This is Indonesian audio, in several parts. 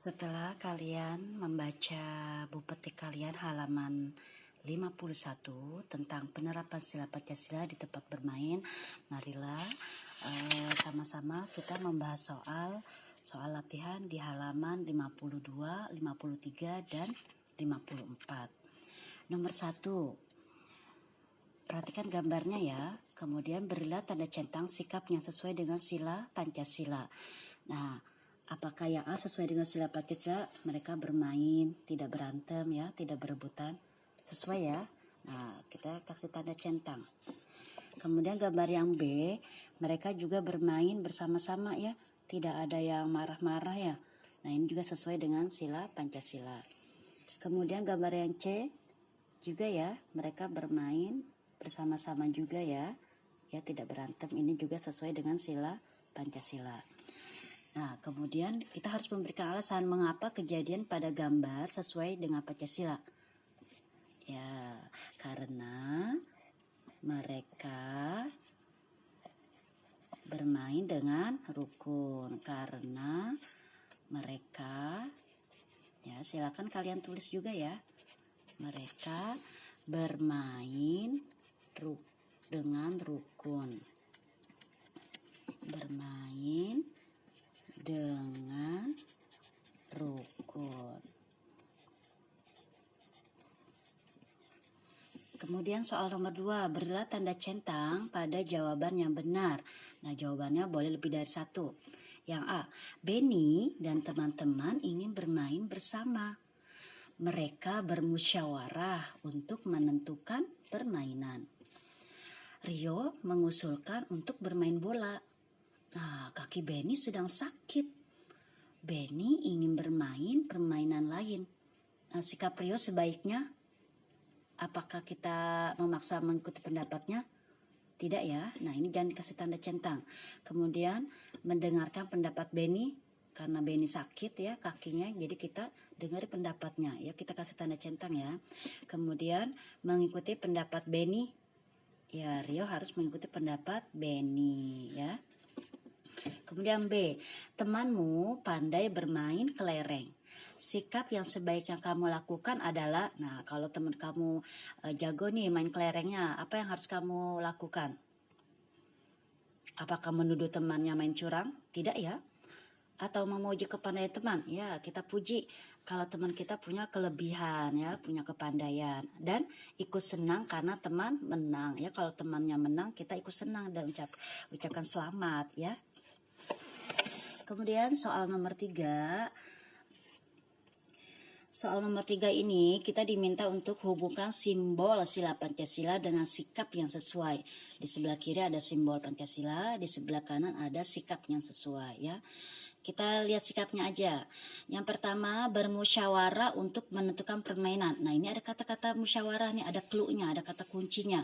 Setelah kalian membaca buku petik kalian halaman 51 tentang penerapan sila Pancasila di tempat bermain, marilah sama-sama kita membahas soal latihan di halaman 52, 53, dan 54. Nomor 1, perhatikan gambarnya ya. Kemudian berilah tanda centang sikap yang sesuai dengan sila Pancasila. Nah, apakah yang A sesuai dengan sila Pancasila? Mereka bermain, tidak berantem ya, tidak berebutan. Sesuai ya. Nah, kita kasih tanda centang. Kemudian gambar yang B, mereka juga bermain bersama-sama ya. Tidak ada yang marah-marah ya. Nah, ini juga sesuai dengan sila Pancasila. Kemudian gambar yang C juga ya, mereka bermain bersama-sama juga ya. Ya, tidak berantem. Ini juga sesuai dengan sila Pancasila. Nah, kemudian kita harus memberikan alasan mengapa kejadian pada gambar sesuai dengan Pancasila. Ya, karena mereka bermain dengan rukun. Karena mereka, ya silakan kalian tulis juga ya. Mereka bermain dengan rukun. Bermain dengan rukun. Kemudian soal nomor 2, berilah tanda centang pada jawaban yang benar. Nah, jawabannya boleh lebih dari satu. Yang A, Benny dan teman-teman ingin bermain bersama. Mereka bermusyawarah untuk menentukan permainan. Rio mengusulkan untuk bermain bola. Nah, kaki Benny sedang sakit. Benny ingin bermain permainan lain. Nah, sikap Rio sebaiknya, apakah kita memaksa mengikuti pendapatnya? Tidak ya. Nah, ini jangan kasih tanda centang. Kemudian mendengarkan pendapat Benny, karena Benny sakit ya kakinya, jadi kita dengar pendapatnya ya, kita kasih tanda centang ya. Kemudian mengikuti pendapat Benny, ya Rio harus mengikuti pendapat Benny ya. Kemudian B, temanmu pandai bermain kelereng. Sikap yang sebaiknya kamu lakukan adalah, nah kalau teman kamu jago nih main kelerengnya, apa yang harus kamu lakukan? Apakah menuduh temannya main curang? Tidak ya. Atau memuji kepandaian teman? Ya, kita puji kalau teman kita punya kelebihan ya, punya kepandaian, dan ikut senang karena teman menang ya. Kalau temannya menang, kita ikut senang dan ucapkan selamat ya. Kemudian soal nomor 3. Soal nomor 3 ini kita diminta untuk hubungkan simbol sila Pancasila dengan sikap yang sesuai. Di sebelah kiri ada simbol Pancasila, di sebelah kanan ada sikap yang sesuai ya. Kita lihat sikapnya aja. Yang pertama, bermusyawarah untuk menentukan permainan. Nah, ini ada kata-kata musyawarah nih, ada clue-nya, ada kata kuncinya.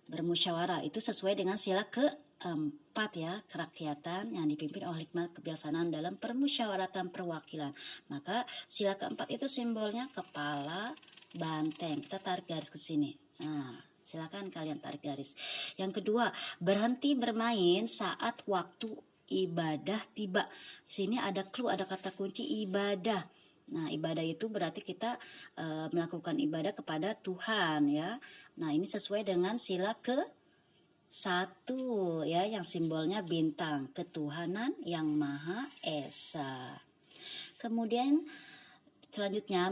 Bermusyawarah itu sesuai dengan sila keempat ya, kerakyatan yang dipimpin oleh hikmat kebijaksanaan dalam permusyawaratan perwakilan. Maka sila keempat itu simbolnya kepala banteng. Kita tarik garis ke sini. Nah, silakan kalian tarik garis. Yang kedua, berhenti bermain saat waktu ibadah tiba. Sini ada clue, ada kata kunci ibadah. Nah, ibadah itu berarti kita melakukan ibadah kepada Tuhan ya. Nah, ini sesuai dengan sila ke-1 ya, yang simbolnya bintang, ketuhanan yang Maha Esa. Kemudian selanjutnya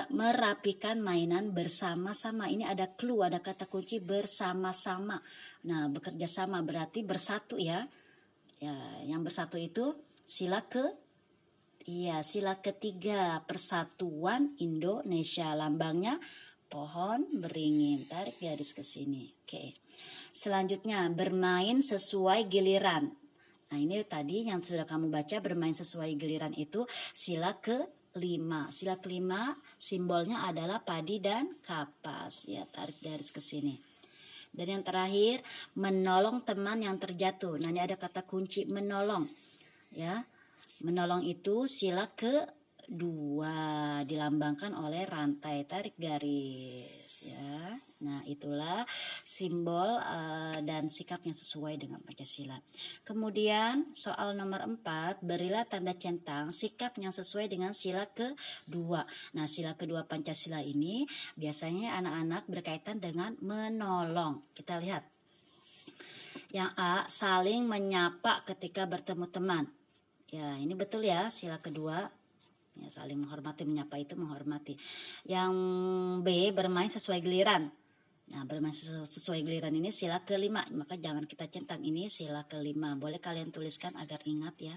merapikan mainan bersama-sama. Ini ada clue, ada kata kunci bersama-sama. Nah, bekerja sama berarti bersatu ya. Ya, yang bersatu itu sila ketiga, Persatuan Indonesia. Lambangnya pohon beringin. Tarik garis ke sini. Oke. Selanjutnya bermain sesuai giliran. Nah, ini tadi yang sudah kamu baca, bermain sesuai giliran itu sila ke-5. Sila ke-5 simbolnya adalah padi dan kapas. Ya, tarik garis ke sini. Dan yang terakhir, menolong teman yang terjatuh. Nah, ini ada kata kunci menolong. Ya. Menolong itu sila ke-6. 2 dilambangkan oleh rantai tarik garis ya. Nah, itulah simbol dan sikap yang sesuai dengan Pancasila. Kemudian soal nomor 4, berilah tanda centang sikap yang sesuai dengan sila kedua. Nah, sila kedua Pancasila ini biasanya anak-anak berkaitan dengan menolong. Kita lihat. Yang A, saling menyapa ketika bertemu teman. Ya, ini betul ya, sila kedua. Ya, saling menghormati, menyapa itu menghormati. Yang B, bermain sesuai giliran. Nah, bermain sesuai giliran ini sila kelima, maka jangan kita centang, ini sila kelima. Boleh kalian tuliskan agar ingat ya.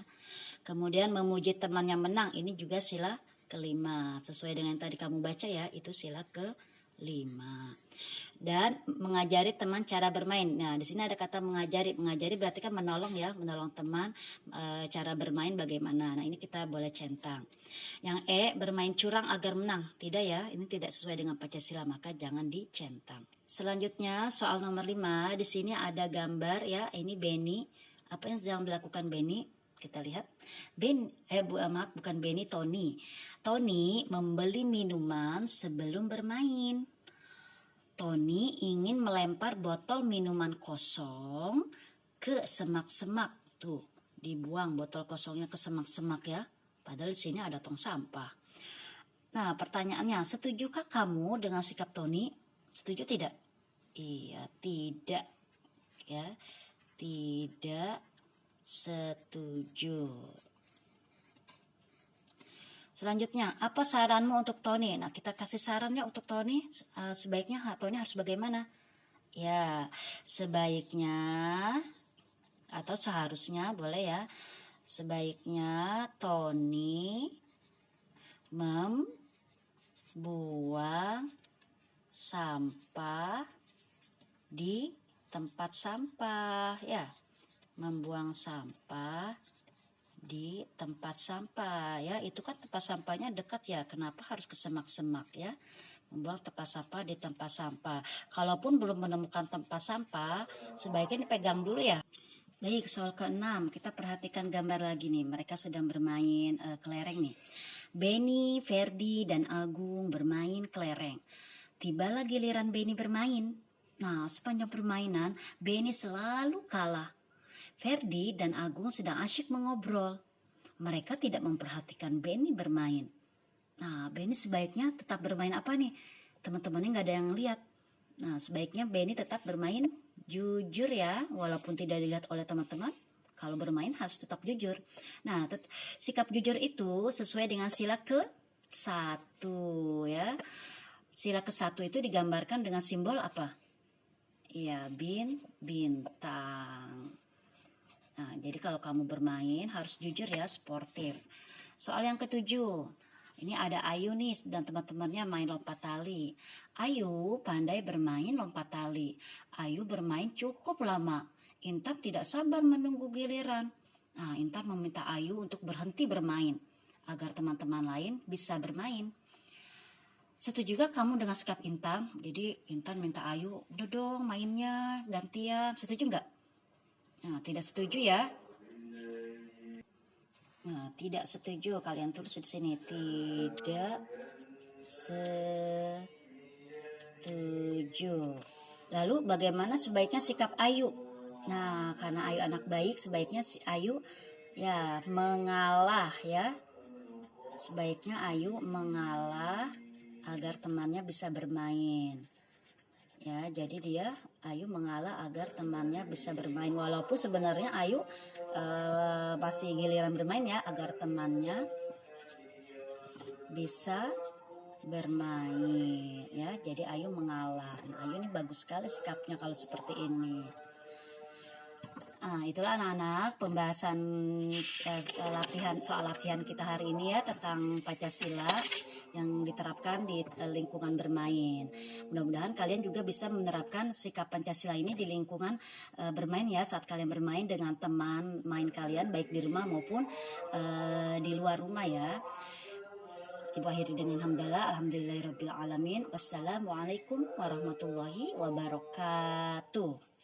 Kemudian memuji teman yang menang, ini juga sila kelima. Sesuai dengan yang tadi kamu baca ya, itu sila kelima. Dan mengajari teman cara bermain. Nah, di sini ada kata mengajari. Mengajari berarti kan menolong ya, menolong teman cara bermain bagaimana. Nah, ini kita boleh centang. Yang E, bermain curang agar menang. Tidak ya, ini tidak sesuai dengan Pancasila, maka jangan dicentang. Selanjutnya soal nomor 5, di sini ada gambar ya, ini Benny. Apa yang sedang dilakukan Benny? Kita lihat. Bukan Benny, Tony. Tony membeli minuman sebelum bermain. Tony ingin melempar botol minuman kosong ke semak-semak. Tuh, dibuang botol kosongnya ke semak-semak ya. Padahal di sini ada tong sampah. Nah, pertanyaannya, setujukah kamu dengan sikap Tony? Setuju tidak? Iya, tidak. Ya, tidak setuju. Selanjutnya, apa saranmu untuk Tony? Nah, kita kasih sarannya untuk Tony. Sebaiknya Tony harus bagaimana? Ya, sebaiknya atau seharusnya boleh ya. Sebaiknya Tony membuang sampah di tempat sampah ya. Membuang sampah di tempat sampah ya, itu kan tempat sampahnya dekat ya, kenapa harus ke semak-semak ya. Membuang tempat sampah di tempat sampah. Kalaupun belum menemukan tempat sampah, sebaiknya dipegang dulu ya. Baik, soal ke-6, kita perhatikan gambar lagi nih, mereka sedang bermain kelereng nih. Benny, Ferdi, dan Agung bermain kelereng. Tibalah giliran Benny bermain. Nah, sepanjang permainan Benny selalu kalah. Ferdi dan Agung sedang asyik mengobrol. Mereka tidak memperhatikan Benny bermain. Nah, Benny sebaiknya tetap bermain apa nih? Teman-temannya nggak ada yang lihat. Nah, sebaiknya Benny tetap bermain jujur ya, walaupun tidak dilihat oleh teman-teman. Kalau bermain harus tetap jujur. Nah, sikap jujur itu sesuai dengan sila ke-1 ya. Sila ke-1 itu digambarkan dengan simbol apa? Iya, bintang. Nah, jadi kalau kamu bermain harus jujur ya, sportif. Soal yang ke-7, ini ada Ayu nih dan teman-temannya main lompat tali. Ayu pandai bermain lompat tali. Ayu bermain cukup lama. Intan tidak sabar menunggu giliran. Nah, Intan meminta Ayu untuk berhenti bermain agar teman-teman lain bisa bermain. Setuju juga kamu dengan sikap Intan? Jadi Intan minta Ayu, udah dong mainnya gantian. Setuju nggak? Nah, tidak setuju ya. Nah, tidak setuju, kalian tulis di sini, tidak setuju. Lalu bagaimana sebaiknya sikap Ayu? Nah, karena Ayu anak baik, sebaiknya si Ayu ya mengalah ya. Sebaiknya Ayu mengalah agar temannya bisa bermain. Ya, jadi Ayu mengalah agar temannya bisa bermain, walaupun sebenarnya Ayu masih giliran bermain ya, agar temannya bisa bermain ya. Jadi Ayu mengalah. Nah, Ayu ini bagus sekali sikapnya kalau seperti ini. Nah, itulah anak-anak pembahasan soal latihan kita hari ini ya, tentang Pancasila yang diterapkan di lingkungan bermain. Mudah-mudahan kalian juga bisa menerapkan sikap Pancasila ini di lingkungan bermain ya, saat kalian bermain dengan teman main kalian, baik di rumah maupun di luar rumah ya. Ibu akhiri dengan hamdalah, alhamdulillahirabbil alamin. Wassalamualaikum warahmatullahi wabarakatuh.